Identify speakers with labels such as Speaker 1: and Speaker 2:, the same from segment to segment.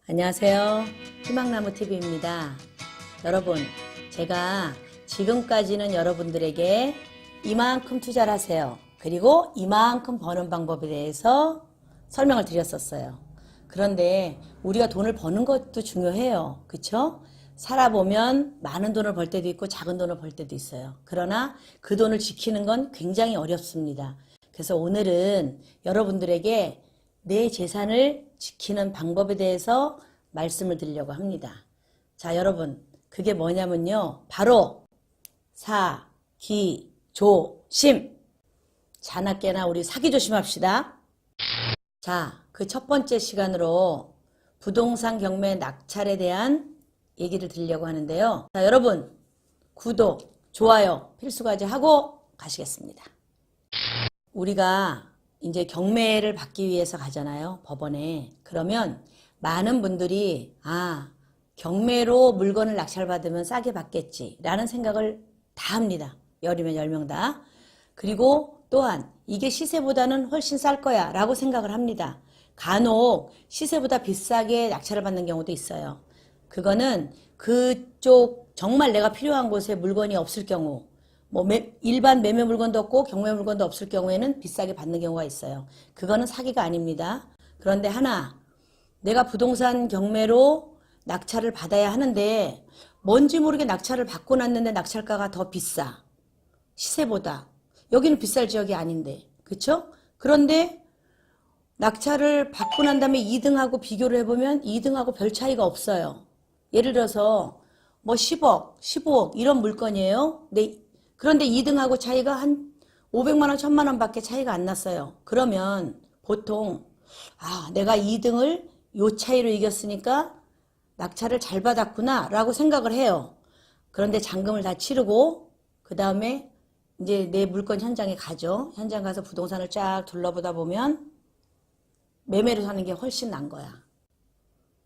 Speaker 1: 안녕하세요. 희망나무TV입니다. 여러분, 제가 지금까지는 여러분들에게 이만큼 투자를 하세요. 그리고 이만큼 버는 방법에 대해서 설명을 드렸었어요. 그런데 우리가 돈을 버는 것도 중요해요. 그쵸? 살아보면 많은 돈을 벌 때도 있고 작은 돈을 벌 때도 있어요. 그러나 그 돈을 지키는 건 굉장히 어렵습니다. 그래서 오늘은 여러분들에게 내 재산을 지키는 방법에 대해서 말씀을 드리려고 합니다. 자, 여러분, 그게 뭐냐면요. 바로 사기조심. 자나깨나 우리 사기 조심합시다. 자, 그 첫 번째 시간으로 부동산 경매 낙찰에 대한 얘기를 드리려고 하는데요. 자, 여러분, 구독, 좋아요 필수까지 하고 가시겠습니다. 우리가 이제 경매를 받기 위해서 가잖아요. 법원에. 그러면 많은 분들이 경매로 물건을 낙찰받으면 싸게 받겠지 라는 생각을 다 합니다. 10이면 10명 다. 그리고 또한 이게 시세보다는 훨씬 쌀 거야 라고 생각을 합니다. 간혹 시세보다 비싸게 낙찰을 받는 경우도 있어요. 그거는 그쪽 정말 내가 필요한 곳에 물건이 없을 경우, 일반 매매 물건도 없고 경매 물건도 없을 경우에는 비싸게 받는 경우가 있어요. 그거는 사기가 아닙니다. 그런데 하나, 내가 부동산 경매로 낙찰을 받아야 하는데 뭔지 모르게 낙찰을 받고 났는데 낙찰가가 더 비싸. 시세보다. 여기는 비쌀 지역이 아닌데. 그쵸? 그런데 낙찰을 받고 난 다음에 2등하고 비교를 해보면 2등하고 별 차이가 없어요. 예를 들어서 10억, 15억 이런 물건이에요. 그런데 2등하고 차이가 한 500만 원, 1000만 원 밖에 차이가 안 났어요. 그러면 보통 내가 2등을 요 차이로 이겼으니까 낙찰을 잘 받았구나 라고 생각을 해요. 그런데 잔금을 다 치르고 그 다음에 이제 내 물건 현장에 가죠. 현장 가서 부동산을 쫙 둘러보다 보면 매매로 사는 게 훨씬 난 거야.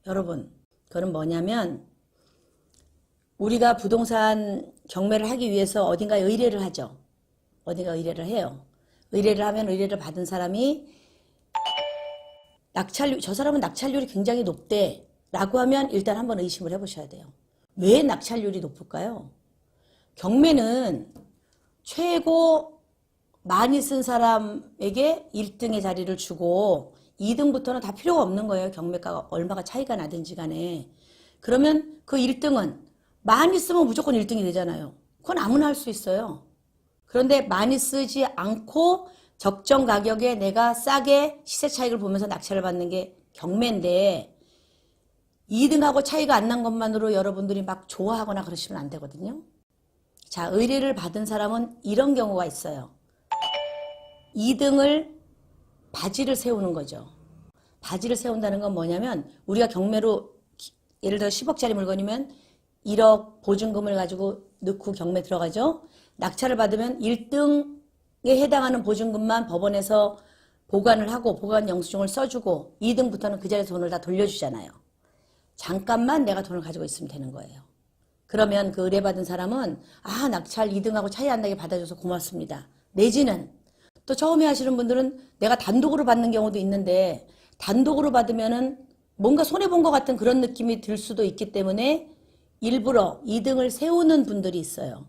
Speaker 1: 여러분, 그건 뭐냐면 우리가 부동산 경매를 하기 위해서 어딘가에 의뢰를 하죠. 어딘가 의뢰를 해요. 의뢰를 하면 의뢰를 받은 사람이 저 사람은 낙찰률이 굉장히 높대 라고 하면 일단 한번 의심을 해보셔야 돼요. 왜 낙찰률이 높을까요? 경매는 최고 많이 쓴 사람에게 1등의 자리를 주고 2등부터는 다 필요가 없는 거예요. 경매가가 얼마가 차이가 나든지 간에. 그러면 그 1등은 많이 쓰면 무조건 1등이 되잖아요. 그건 아무나 할 수 있어요. 그런데 많이 쓰지 않고 적정 가격에 내가 싸게 시세 차익을 보면서 낙찰을 받는 게 경매인데 2등하고 차이가 안 난 것만으로 여러분들이 막 좋아하거나 그러시면 안 되거든요. 자, 의뢰를 받은 사람은 이런 경우가 있어요. 2등을 바지를 세우는 거죠. 바지를 세운다는 건 뭐냐면 우리가 경매로 예를 들어 10억짜리 물건이면 1억 보증금을 가지고 넣고 경매 들어가죠. 낙찰을 받으면 1등에 해당하는 보증금만 법원에서 보관을 하고 보관 영수증을 써주고 2등부터는 그 자리에서 돈을 다 돌려주잖아요. 잠깐만 내가 돈을 가지고 있으면 되는 거예요. 그러면 그 의뢰받은 사람은 낙찰 2등하고 차이 안 나게 받아줘서 고맙습니다. 내지는 또 처음에 하시는 분들은 내가 단독으로 받는 경우도 있는데 단독으로 받으면은 뭔가 손해본 것 같은 그런 느낌이 들 수도 있기 때문에 일부러 2등을 세우는 분들이 있어요.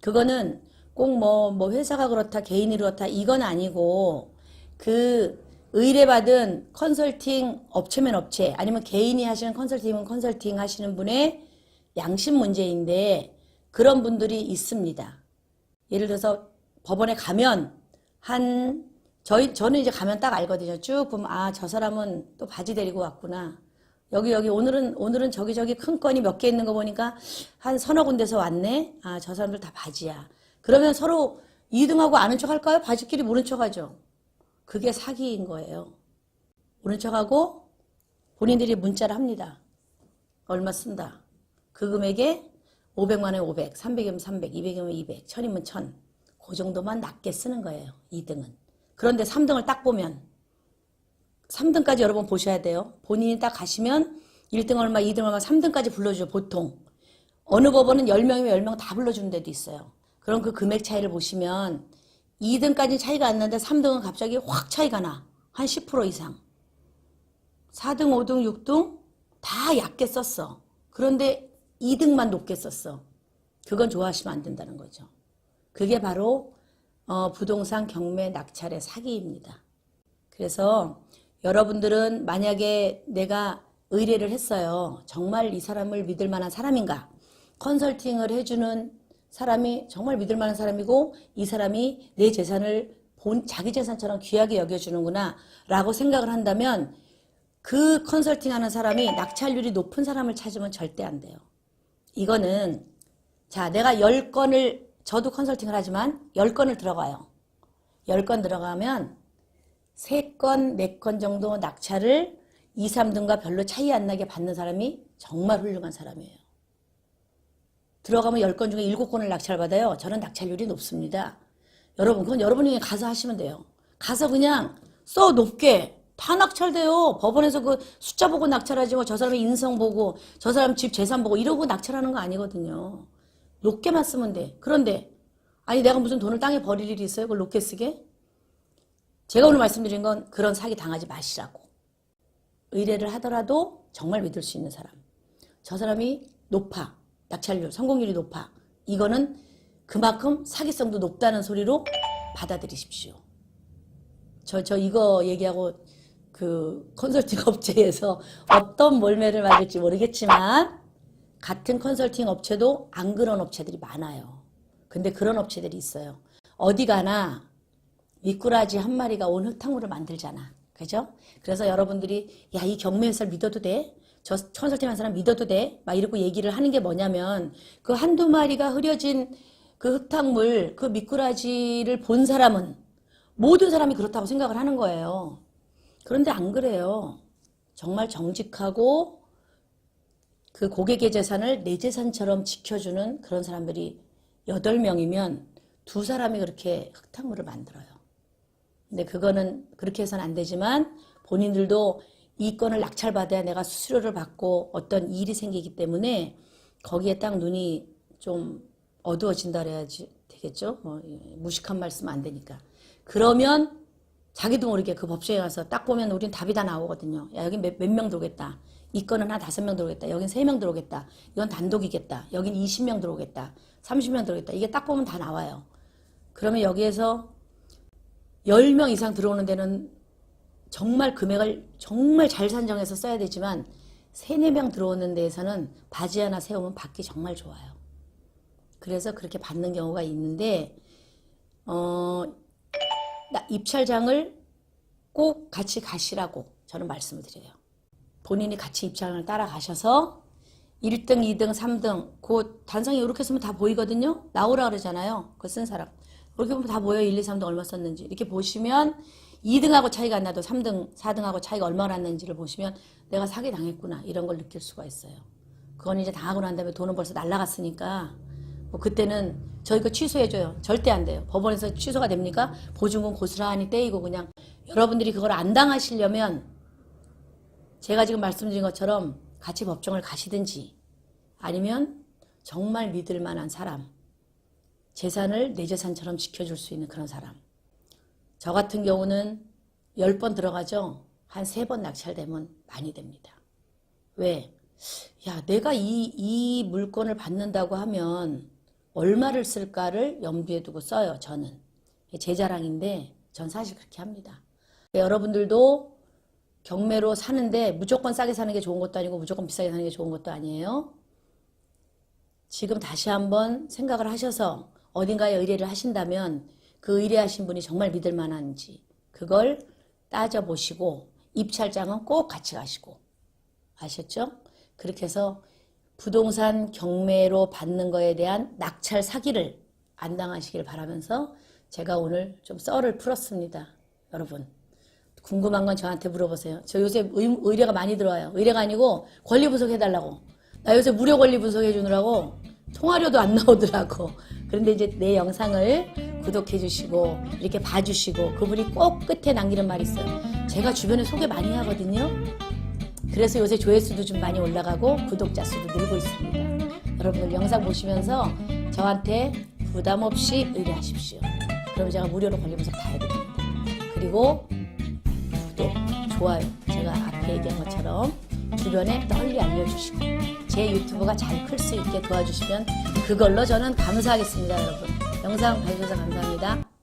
Speaker 1: 그거는 꼭 회사가 그렇다 개인이 그렇다 이건 아니고 그 의뢰받은 컨설팅 업체면 업체 아니면 개인이 하시는 컨설팅은 컨설팅 하시는 분의 양심 문제인데 그런 분들이 있습니다. 예를 들어서 법원에 가면 저는 이제 가면 딱 알거든요. 쭉 보면 저 사람은 또 바지 데리고 왔구나. 여기 오늘은 저기 큰 건이 몇 개 있는 거 보니까 한 서너 군데서 왔네. 저 사람들 다 바지야. 그러면 서로 2등하고 아는 척 할까요? 바지끼리 모른 척 하죠. 그게 사기인 거예요. 모른 척하고 본인들이 문자를 합니다. 얼마 쓴다. 그 금액에 500만 원에 500, 300이면 300, 200이면 200, 1000이면 1000. 그 정도만 낮게 쓰는 거예요. 2등은. 그런데 3등을 딱 보면 3등까지 여러분 보셔야 돼요. 본인이 딱 가시면 1등 얼마, 2등 얼마, 3등까지 불러주죠. 보통. 어느 법원은 10명이면 10명 다 불러주는 데도 있어요. 그럼 그 금액 차이를 보시면 2등까지 차이가 안 나는데 3등은 갑자기 확 차이가 나. 한 10% 이상. 4등, 5등, 6등 다 얕게 썼어. 그런데 이득만 높게 썼어. 그건 좋아하시면 안 된다는 거죠. 그게 바로 부동산 경매 낙찰의 사기입니다. 그래서 여러분들은 만약에 내가 의뢰를 했어요. 정말 이 사람을 믿을 만한 사람인가? 컨설팅을 해주는 사람이 정말 믿을 만한 사람이고 이 사람이 내 재산을 자기 재산처럼 귀하게 여겨주는구나 라고 생각을 한다면 그 컨설팅하는 사람이 낙찰률이 높은 사람을 찾으면 절대 안 돼요. 이거는 자 내가 10건을 저도 컨설팅을 하지만 10건을 들어가요. 10건 들어가면 3건, 4건 정도 낙찰을 2, 3등과 별로 차이 안 나게 받는 사람이 정말 훌륭한 사람이에요. 들어가면 10건 중에 7건을 낙찰받아요. 저는 낙찰률이 높습니다. 여러분 그건 여러분이 가서 하시면 돼요. 가서 그냥 써 높게 다 낙찰돼요. 법원에서 그 숫자 보고 낙찰하지 뭐 저 사람의 인성 보고 저 사람 집 재산 보고 이러고 낙찰하는 거 아니거든요. 높게만 쓰면 돼. 그런데 아니 내가 무슨 돈을 땅에 버릴 일이 있어요? 그걸 높게 쓰게? 제가 오늘 말씀드린 건 그런 사기 당하지 마시라고. 의뢰를 하더라도 정말 믿을 수 있는 사람. 저 사람이 높아. 낙찰률, 성공률이 높아. 이거는 그만큼 사기성도 높다는 소리로 받아들이십시오. 저 이거 얘기하고 그 컨설팅 업체에서 어떤 몰매를 맞을지 모르겠지만 같은 컨설팅 업체도 안 그런 업체들이 많아요. 근데 그런 업체들이 있어요. 어디 가나 미꾸라지 한 마리가 온 흙탕물을 만들잖아. 그죠? 그래서 여러분들이 야, 이 경매회사를 믿어도 돼? 저 컨설팅 한 사람 믿어도 돼? 막 이러고 얘기를 하는 게 뭐냐면 그 한두 마리가 흐려진 그 흙탕물, 그 미꾸라지를 본 사람은 모든 사람이 그렇다고 생각을 하는 거예요. 그런데 안 그래요. 정말 정직하고 그 고객의 재산을 내 재산처럼 지켜주는 그런 사람들이 8명이면 2사람이 그렇게 흙탕물을 만들어요. 근데 그거는 그렇게 해서는 안 되지만 본인들도 이 건을 낙찰받아야 내가 수수료를 받고 어떤 일이 생기기 때문에 거기에 딱 눈이 좀 어두워진다 그래야지 되겠죠? 뭐 무식한 말씀 안 되니까. 그러면 자기도 모르게 그 법정에 가서 딱 보면 우린 답이 다 나오거든요. 야, 여긴 몇 명 들어오겠다. 이 건은 한 5명 들어오겠다. 여긴 3명 들어오겠다. 이건 단독이겠다. 여긴 20명 들어오겠다. 30명 들어오겠다. 이게 딱 보면 다 나와요. 그러면 여기에서 10명 이상 들어오는 데는 정말 금액을 정말 잘 산정해서 써야 되지만 3, 4명 들어오는 데에서는 바지 하나 세우면 받기 정말 좋아요. 그래서 그렇게 받는 경우가 있는데 입찰장을 꼭 같이 가시라고 저는 말씀을 드려요. 본인이 같이 입찰을 따라가셔서 1등, 2등, 3등 그 단상에 이렇게 쓰면 다 보이거든요. 나오라 그러잖아요. 그거 쓴 사람. 이렇게 보면 다 보여요. 1, 2, 3등 얼마 썼는지. 이렇게 보시면 2등하고 차이가 안 나도 3등, 4등하고 차이가 얼마나 났는지를 보시면 내가 사기 당했구나 이런 걸 느낄 수가 있어요. 그건 이제 당하고 난 다음에 돈은 벌써 날라갔으니까 뭐 그때는 저희 거 취소해줘요. 절대 안 돼요. 법원에서 취소가 됩니까? 보증금 고스란히 떼이고 그냥 여러분들이 그걸 안 당하시려면 제가 지금 말씀드린 것처럼 같이 법정을 가시든지 아니면 정말 믿을 만한 사람, 재산을 내 재산처럼 지켜줄 수 있는 그런 사람. 저 같은 경우는 10번 들어가죠. 한 3번 낙찰되면 많이 됩니다. 왜? 야, 내가 이 물건을 받는다고 하면 얼마를 쓸까를 염두에 두고 써요, 저는. 제 자랑인데 전 사실 그렇게 합니다. 여러분들도 경매로 사는데 무조건 싸게 사는 게 좋은 것도 아니고 무조건 비싸게 사는 게 좋은 것도 아니에요. 지금 다시 한번 생각을 하셔서 어딘가에 의뢰를 하신다면 그 의뢰하신 분이 정말 믿을 만한지 그걸 따져보시고 입찰장은 꼭 같이 가시고 아셨죠? 그렇게 해서 부동산 경매로 받는 거에 대한 낙찰 사기를 안 당하시길 바라면서 제가 오늘 좀 썰을 풀었습니다. 여러분 궁금한 건 저한테 물어보세요. 저 요새 의뢰가 많이 들어와요. 의뢰가 아니고 권리 분석해달라고. 나 요새 무료 권리 분석해주느라고 통화료도 안 나오더라고. 그런데 이제 내 영상을 구독해 주시고 이렇게 봐주시고 그분이 꼭 끝에 남기는 말이 있어요. 제가 주변에 소개 많이 하거든요. 그래서 요새 조회수도 좀 많이 올라가고 구독자 수도 늘고 있습니다. 여러분들 영상 보시면서 저한테 부담 없이 의뢰하십시오. 그럼 제가 무료로 권리 분석 다 해드립니다. 그리고 구독, 좋아요 제가 앞에 얘기한 것처럼 주변에 널리 알려주시고 제 유튜브가 잘 클 수 있게 도와주시면 그걸로 저는 감사하겠습니다, 여러분. 영상 봐주셔서 감사합니다.